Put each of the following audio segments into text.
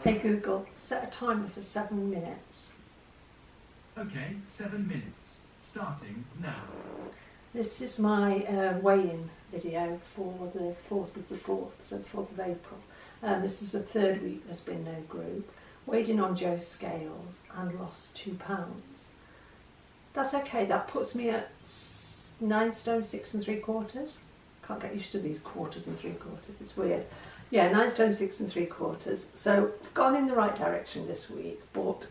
Hey Google, set a timer for 7 minutes. Okay, 7 minutes. Starting now. This is my weigh-in video for the 4th of the 4th, so the 4th of April. This is the third week there's been no group. Weighed in on Joe's scales and lost 2 pounds. That's okay, that puts me at 9 stone 6 3/4. Can't get used to these quarters and 3/4, it's weird. Yeah, 9 stone 6 3/4. So I've gone in the right direction this week, but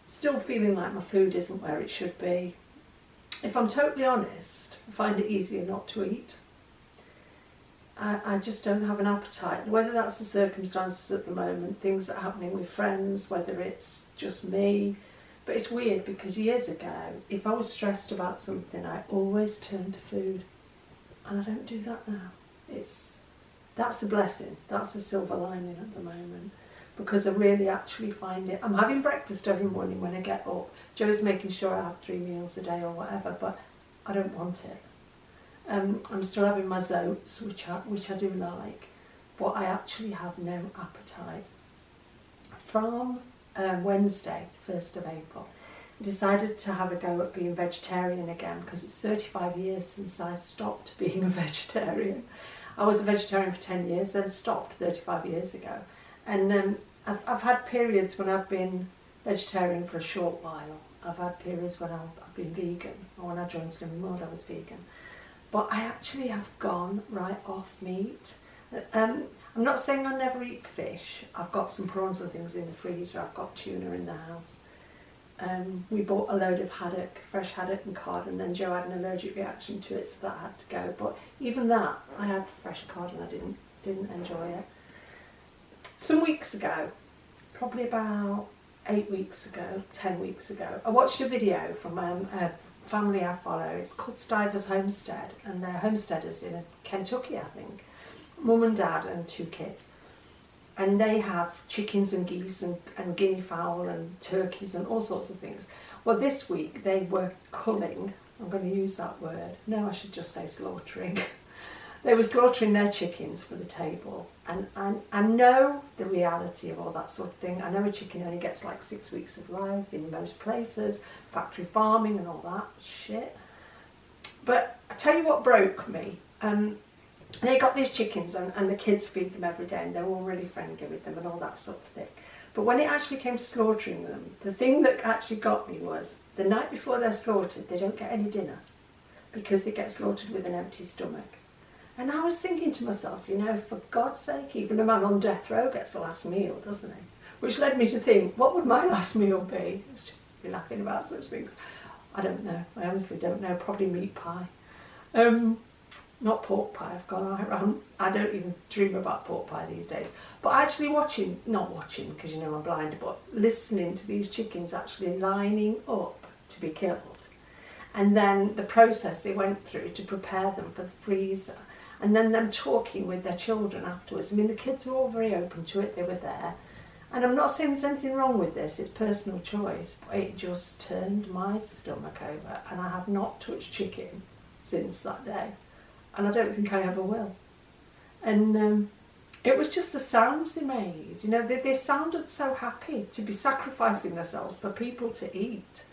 still feeling like my food isn't where it should be. If I'm totally honest, I find it easier not to eat. I just don't have an appetite. Whether that's the circumstances at the moment, things that are happening with friends, whether it's just me. But it's weird because years ago, if I was stressed about something, I always turned to food. And I don't do that now. That's a blessing. That's a silver lining at the moment. Because I really actually find it. I'm having breakfast every morning when I get up. Joe's making sure I have 3 meals a day or whatever, but I don't want it. I'm still having my zoats, which I do like, but I actually have no appetite. From Wednesday, 1st of April, I decided to have a go at being vegetarian again because it's 35 years since I stopped being a vegetarian. I was a vegetarian for 10 years, then stopped 35 years ago. And I've had periods when I've been vegetarian for a short while. I've had periods when I've been vegan, or when I joined Slimming World I was vegan. But I actually have gone right off meat. I'm not saying I never eat fish. I've got some prawns and things in the freezer. I've got tuna in the house. We bought a load of haddock, fresh haddock and cod, and then Joe had an allergic reaction to it, so that had to go. But even that, I had fresh cod and I didn't enjoy it. Some weeks ago, probably about 8 weeks ago, 10 weeks ago, I watched a video from a family I follow. It's called Stivers Homestead, and they're homesteaders in Kentucky, I think. Mum and dad and 2 kids. And they have chickens and geese and guinea fowl and turkeys and all sorts of things. Well, this week they were culling, I'm going to use that word, no, I should just say slaughtering. They were slaughtering their chickens for the table. And I know the reality of all that sort of thing. I know a chicken only gets like 6 weeks of life in most places, factory farming and all that shit. But I tell you what broke me. They got these chickens and the kids feed them every day and they're all really friendly with them and all that sort of thing. But when it actually came to slaughtering them, the thing that actually got me was the night before they're slaughtered, they don't get any dinner because they get slaughtered with an empty stomach. And I was thinking to myself, you know, for God's sake, even a man on death row gets a last meal, doesn't he? Which led me to think, what would my last meal be? I should be laughing about such things. I don't know. I honestly don't know. Probably meat pie. Not pork pie. I've gone around. I don't even dream about pork pie these days. But actually not watching, because you know I'm blind, but listening to these chickens actually lining up to be killed. And then the process they went through to prepare them for the freezer. And then them talking with their children afterwards. I mean, the kids are all very open to it. They were there. And I'm not saying there's anything wrong with this. It's personal choice. But it just turned my stomach over. And I have not touched chicken since that day. And I don't think I ever will. And it was just the sounds they made. You know, they sounded so happy to be sacrificing themselves for people to eat.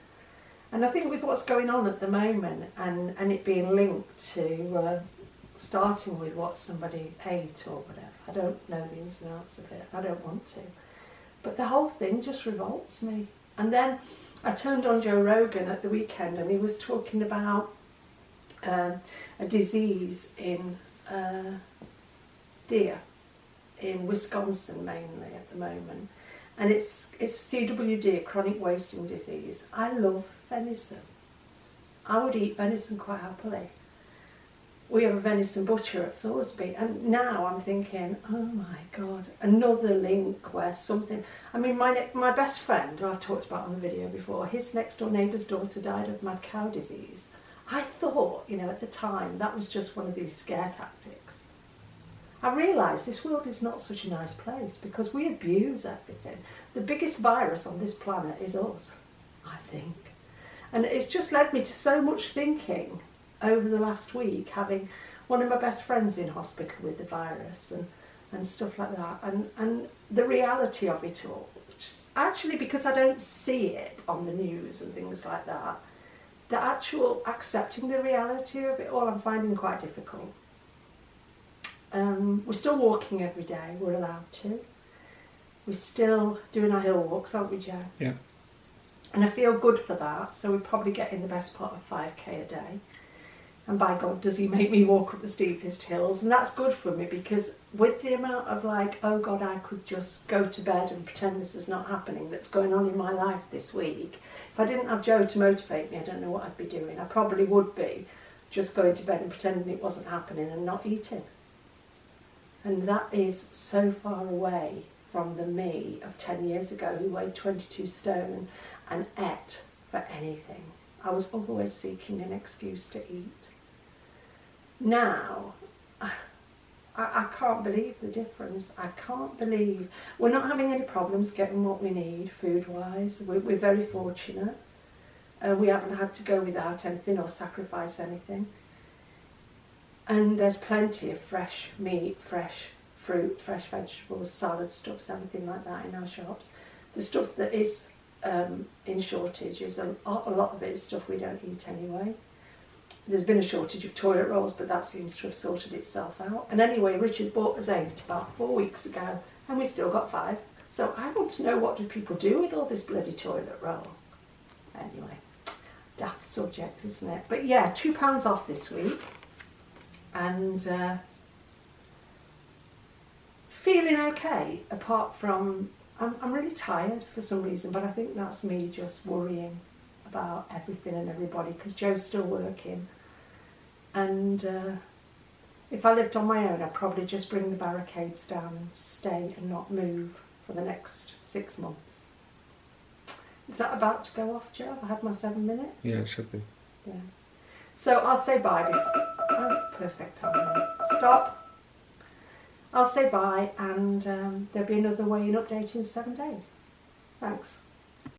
And I think with what's going on at the moment and it being linked to starting with what somebody ate or whatever, I don't know the ins and outs of it. I don't want to. But the whole thing just revolts me. And then I turned on Joe Rogan at the weekend and he was talking about a disease in deer in Wisconsin mainly at the moment, and it's CWD, chronic wasting disease. I love venison. I would eat venison quite happily. We have a venison butcher at Thoresby, and now I'm thinking, oh my God, another link where something. I mean, my best friend, who I've talked about on the video before, his next door neighbour's daughter died of mad cow disease. I thought, you know, at the time, that was just one of these scare tactics. I realised this world is not such a nice place because we abuse everything. The biggest virus on this planet is us, I think. And it's just led me to so much thinking over the last week, having one of my best friends in hospital with the virus and stuff like that. And the reality of it all, actually, because I don't see it on the news and things like that, the actual accepting the reality of it all, I'm finding quite difficult. We're still walking every day, we're allowed to. We're still doing our hill walks, aren't we, Joe? Yeah. And I feel good for that, so we're probably getting the best part of 5k a day. And by God, does he make me walk up the steepest hills. And that's good for me, because with the amount of like, oh God, I could just go to bed and pretend this is not happening, that's going on in my life this week. If I didn't have Joe to motivate me, I don't know what I'd be doing. I probably would be just going to bed and pretending it wasn't happening and not eating. And that is so far away from the me of 10 years ago who weighed 22 stone and ate for anything. I was always seeking an excuse to eat. Now, I can't believe the difference. I can't believe we're not having any problems getting what we need food-wise. We're very fortunate. We haven't had to go without anything or sacrifice anything. And there's plenty of fresh meat, fresh fruit, fresh vegetables, salad stuffs, everything like that in our shops. The stuff that is in shortage is a lot of it is stuff we don't eat anyway. There's been a shortage of toilet rolls, but that seems to have sorted itself out. And anyway, Richard bought us 8 about 4 weeks ago, and we still got 5. So I want to know, what do people do with all this bloody toilet roll? Anyway, daft subject, isn't it? But yeah, £2 off this week. And feeling okay, apart from, I'm really tired for some reason, but I think that's me just worrying about everything and everybody, because Joe's still working. And if I lived on my own, I'd probably just bring the barricades down and stay and not move for the next 6 months. Is that about to go off, Joe? Have I had my 7 minutes? Yeah, it should be. Yeah. So I'll say bye. Oh, perfect timing. Stop. I'll say bye, and there'll be another weigh-in update in 7 days. Thanks.